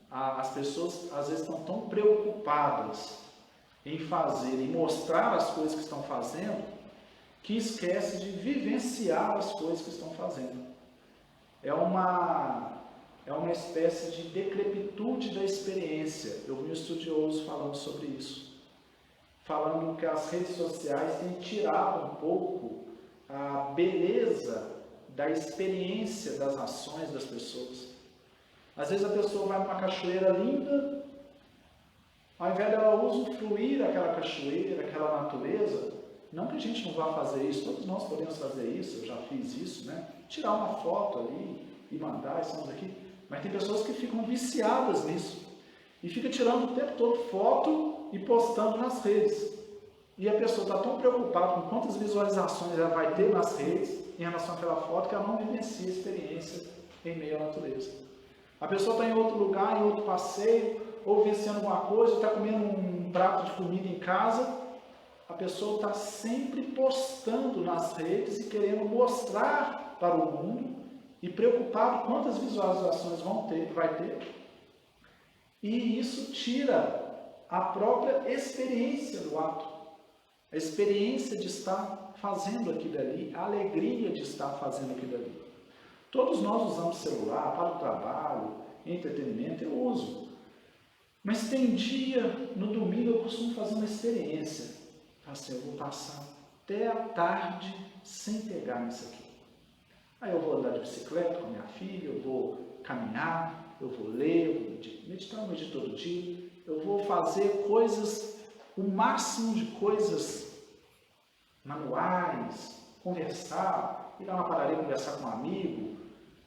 As pessoas às vezes estão tão preocupadas em fazer, em mostrar as coisas que estão fazendo, que esquece de vivenciar as coisas que estão fazendo. É uma espécie de decrepitude da experiência. Eu vi um estudioso falando sobre isso, falando que as redes sociais têm tirado um pouco a beleza da experiência das ações das pessoas. Às vezes a pessoa vai numa cachoeira linda, ao invés dela usufruir aquela cachoeira, aquela natureza, não que a gente não vá fazer isso, todos nós podemos fazer isso, eu já fiz isso, né? Tirar uma foto ali e mandar, estamos aqui. Mas tem pessoas que ficam viciadas nisso e fica tirando o tempo todo foto e postando nas redes. E a pessoa está tão preocupada com quantas visualizações ela vai ter nas redes em relação àquela foto que ela não vivencia a experiência em meio à natureza. A pessoa está em outro lugar, em outro passeio, ou vivenciando alguma coisa, está comendo um prato de comida em casa. A pessoa está sempre postando nas redes e querendo mostrar para o mundo e preocupado quantas visualizações vai ter. E isso tira a própria experiência do ato, a experiência de estar fazendo aquilo ali, a alegria de estar fazendo aquilo ali. Todos nós usamos celular para o trabalho, entretenimento, eu uso. Mas tem dia, no domingo eu costumo fazer uma experiência. Assim, eu vou passar até a tarde sem pegar nisso aqui. Aí eu vou andar de bicicleta com a minha filha, eu vou caminhar, eu vou ler, eu vou meditar, eu medito todo dia. Eu vou fazer coisas, o máximo de coisas manuais, conversar, ir lá na padaria conversar com um amigo,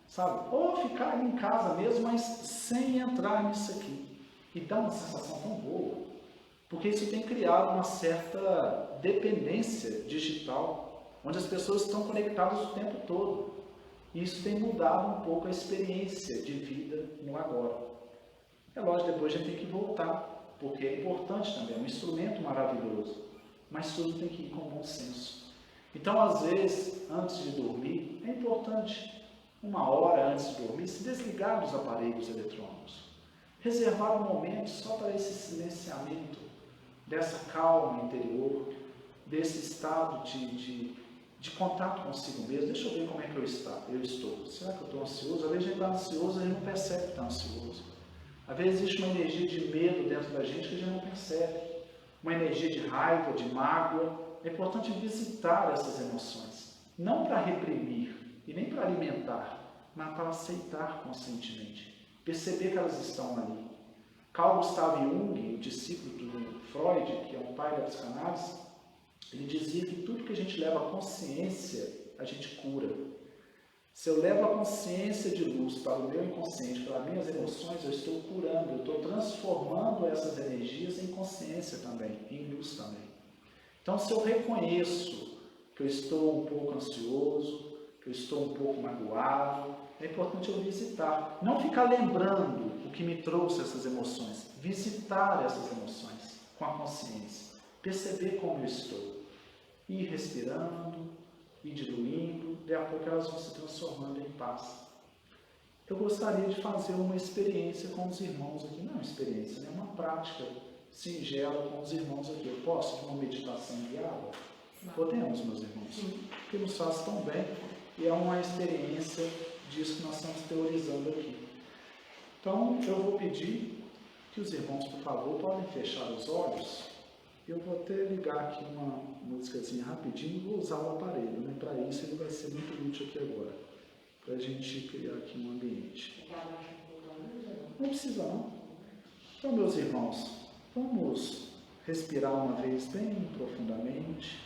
sabe? Ou ficar ali em casa mesmo, mas sem entrar nisso aqui. E dá uma sensação tão boa, porque isso tem criado uma certa dependência digital, onde as pessoas estão conectadas o tempo todo. E isso tem mudado um pouco a experiência de vida no agora. É lógico, depois a gente tem que voltar, porque é importante também, é um instrumento maravilhoso, mas tudo tem que ir com bom senso. Então, às vezes, antes de dormir, é importante, 1 hora antes de dormir, se desligar dos aparelhos eletrônicos. Reservar um momento só para esse silenciamento, dessa calma interior, desse estado de contato consigo mesmo. Deixa eu ver como é que eu estou. Será que eu estou ansioso? Às vezes a gente está ansioso e a gente não percebe que está ansioso. Às vezes existe uma energia de medo dentro da gente que a gente não percebe. Uma energia de raiva, de mágoa. É importante visitar essas emoções. Não para reprimir e nem para alimentar, mas para aceitar conscientemente. Perceber que elas estão ali. Carl Gustav Jung, o discípulo do Freud, que é um pai da psicanálise, ele dizia que tudo que a gente leva à consciência, a gente cura. Se eu levo a consciência de luz para o meu inconsciente, para as minhas emoções, eu estou curando, eu estou transformando essas energias em consciência também, em luz também. Então, se eu reconheço que eu estou um pouco ansioso, que eu estou um pouco magoado, é importante eu visitar. Não ficar lembrando o que me trouxe essas emoções. Visitar essas emoções com a consciência. Perceber como eu estou. Ir respirando, ir diluindo. Daí a pouco elas vão se transformando em paz. Eu gostaria de fazer uma experiência com os irmãos aqui. Não é uma experiência, é uma prática singela com os irmãos aqui. Eu posso? Uma meditação guiada? Podemos, meus irmãos, Sim. porque nos faz tão bem e é uma experiência disso que nós estamos teorizando aqui. Então, eu vou pedir que os irmãos, por favor, podem fechar os olhos. Eu vou até ligar aqui uma músicazinha rapidinho e vou usar o aparelho, né? Para isso ele vai ser muito útil aqui agora, para a gente criar aqui um ambiente. Não precisa não. Então, meus irmãos, vamos respirar uma vez bem profundamente.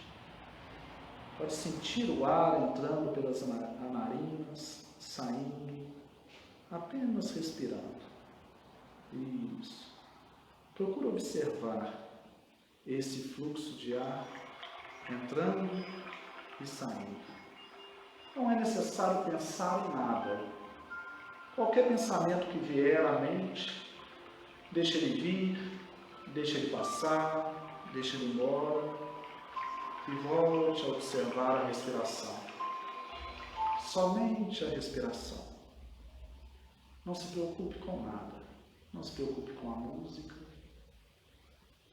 Pode sentir o ar entrando pelas narinas, saindo, apenas respirando. Isso. Procura observar esse fluxo de ar entrando e saindo. Não é necessário pensar em nada. Qualquer pensamento que vier à mente, deixa ele vir, deixa ele passar, deixa ele ir embora e volte a observar a respiração. Somente a respiração. Não se preocupe com nada. Não se preocupe com a música.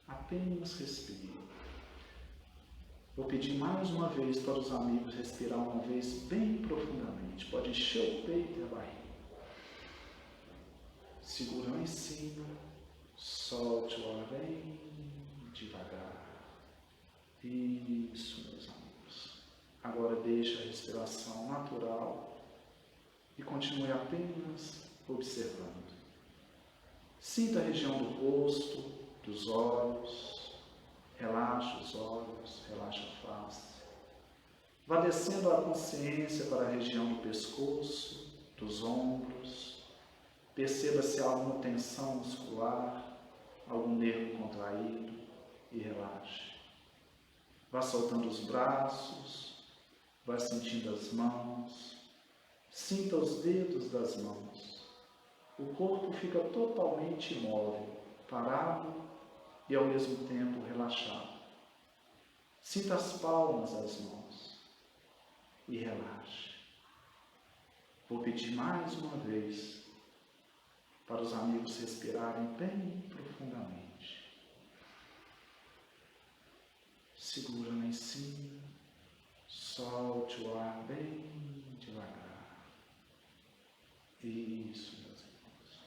Apenas respire. Vou pedir mais uma vez para os amigos respirar uma vez bem profundamente. Pode encher o peito e a barriga. Segura lá em cima. Solte o ar bem devagar. Isso, meus amigos. Agora deixe a respiração natural e continue apenas observando. Sinta a região do rosto, dos olhos, relaxe os olhos, relaxe a face. Vá descendo a consciência para a região do pescoço, dos ombros. Perceba se há alguma tensão muscular, algum nervo contraído e relaxe. Vá soltando os braços, vá sentindo as mãos, sinta os dedos das mãos. O corpo fica totalmente imóvel, parado e ao mesmo tempo relaxado. Sinta as palmas das mãos e relaxe. Vou pedir mais uma vez para os amigos respirarem bem profundamente. Segura lá em cima, solte o ar bem devagar. Isso, meus irmãos.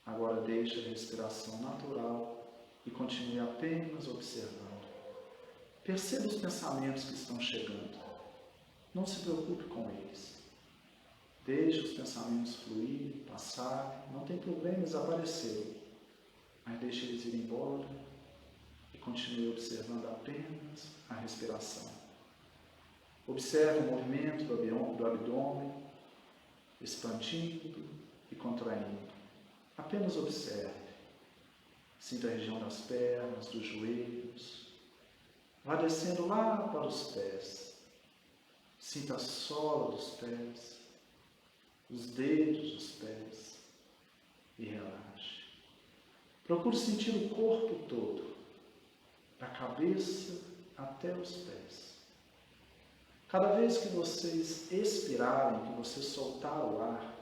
Agora deixe a respiração natural e continue apenas observando. Perceba os pensamentos que estão chegando. Não se preocupe com eles. Deixe os pensamentos fluírem, passarem. Não tem problema, eles apareceram. Mas deixe eles ir embora e continue observando apenas a respiração. Observe o movimento do abdômen, expandindo e contraindo. Apenas observe. Sinta a região das pernas, dos joelhos. Vá descendo lá para os pés. Sinta a sola dos pés, os dedos dos pés e relaxe. Procure sentir o corpo todo, da cabeça até os pés. Cada vez que vocês expirarem, que você soltar o ar,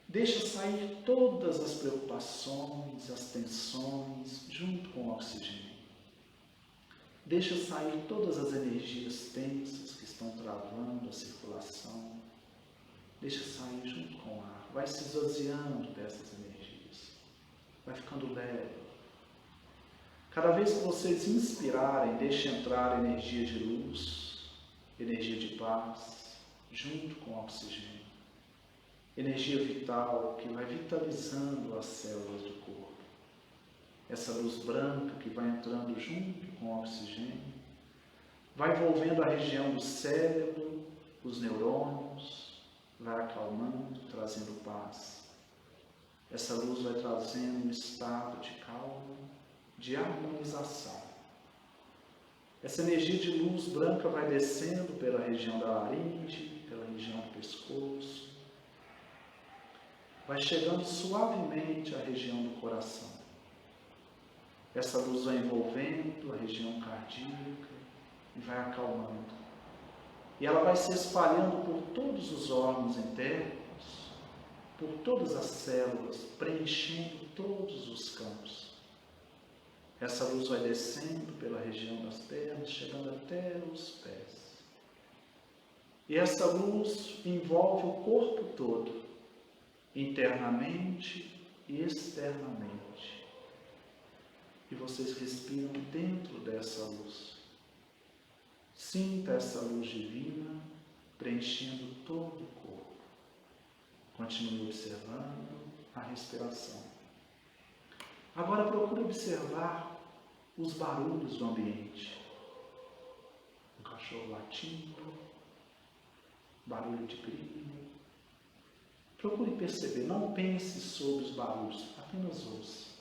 deixa sair todas as preocupações, as tensões, junto com o oxigênio. Deixa sair todas as energias tensas que estão travando a circulação. Deixa sair junto com o ar. Vai se esvaziando dessas energias. Vai ficando leve. Cada vez que vocês inspirarem, deixe entrar energia de luz, energia de paz, junto com o oxigênio. Energia vital que vai vitalizando as células do corpo. Essa luz branca que vai entrando junto com o oxigênio, vai envolvendo a região do cérebro, os neurônios, vai acalmando, trazendo paz. Essa luz vai trazendo um estado de calma, de harmonização. Essa energia de luz branca vai descendo pela região da laringe, pela região do pescoço, vai chegando suavemente à região do coração. Essa luz vai envolvendo a região cardíaca e vai acalmando. E ela vai se espalhando por todos os órgãos internos, por todas as células, preenchendo todos os campos. Essa luz vai descendo pela região das pernas, chegando até os pés. E essa luz envolve o corpo todo, internamente e externamente. E vocês respiram dentro dessa luz. Sinta essa luz divina preenchendo todo o corpo. Continue observando a respiração. Agora procure observar os barulhos do ambiente. Um cachorro latindo, barulho de grilo. Procure perceber, não pense sobre os barulhos, apenas ouça.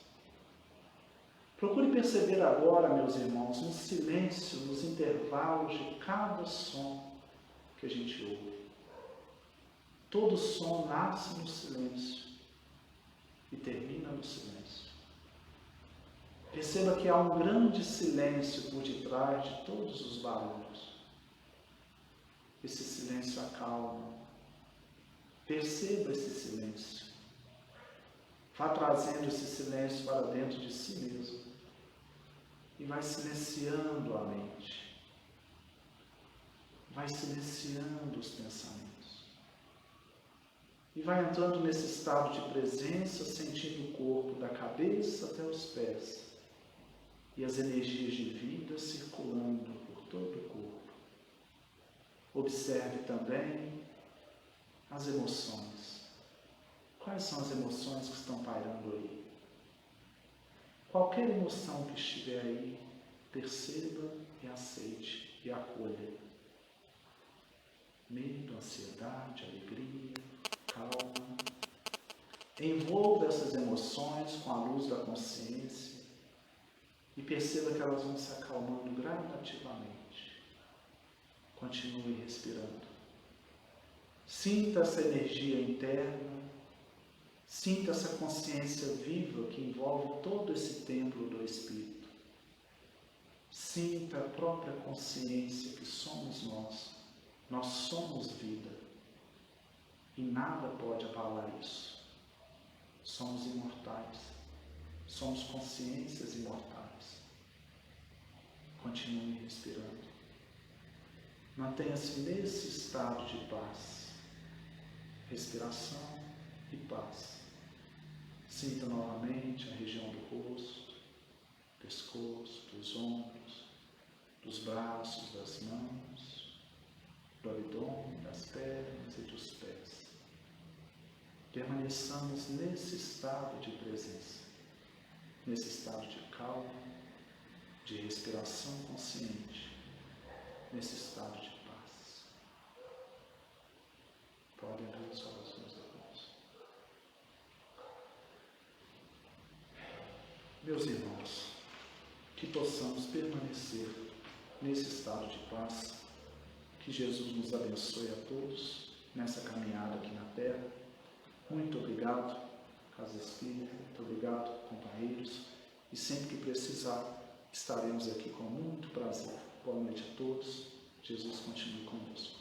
Procure perceber agora, meus irmãos, no silêncio, nos intervalos de cada som que a gente ouve. Todo som nasce no silêncio e termina no silêncio. Perceba que há um grande silêncio por detrás de todos os barulhos. Esse silêncio acalma. Perceba esse silêncio. Vá trazendo esse silêncio para dentro de si mesmo. E vai silenciando a mente. Vai silenciando os pensamentos. E vai entrando nesse estado de presença, sentindo o corpo da cabeça até os pés. E as energias de vida circulando por todo o corpo. Observe também as emoções. Quais são as emoções que estão pairando aí? Qualquer emoção que estiver aí, perceba e aceite e acolha. Medo, ansiedade, alegria, calma. Envolva essas emoções com a luz da consciência e perceba que elas vão se acalmando gradativamente. Continue respirando. Sinta essa energia interna, sinta essa consciência viva que envolve todo esse templo do Espírito. Sinta a própria consciência que somos nós. Nós somos vida. E nada pode abalar isso. Somos imortais. Somos consciências imortais. Continue respirando. Mantenha-se nesse estado de paz. Respiração e paz. Sinta novamente a região do rosto, pescoço, dos ombros, dos braços, das mãos, do abdômen, das pernas e dos pés. Permaneçamos nesse estado de presença, nesse estado de calma, de respiração consciente, nesse estado de paz. Podem abrir os olhos, meus irmãos. Meus irmãos, que possamos permanecer nesse estado de paz, que Jesus nos abençoe a todos nessa caminhada aqui na Terra. Muito obrigado, Casa Espírita, muito obrigado, companheiros, e sempre que precisar, estaremos aqui com muito prazer. Boa noite a todos, Jesus continue conosco.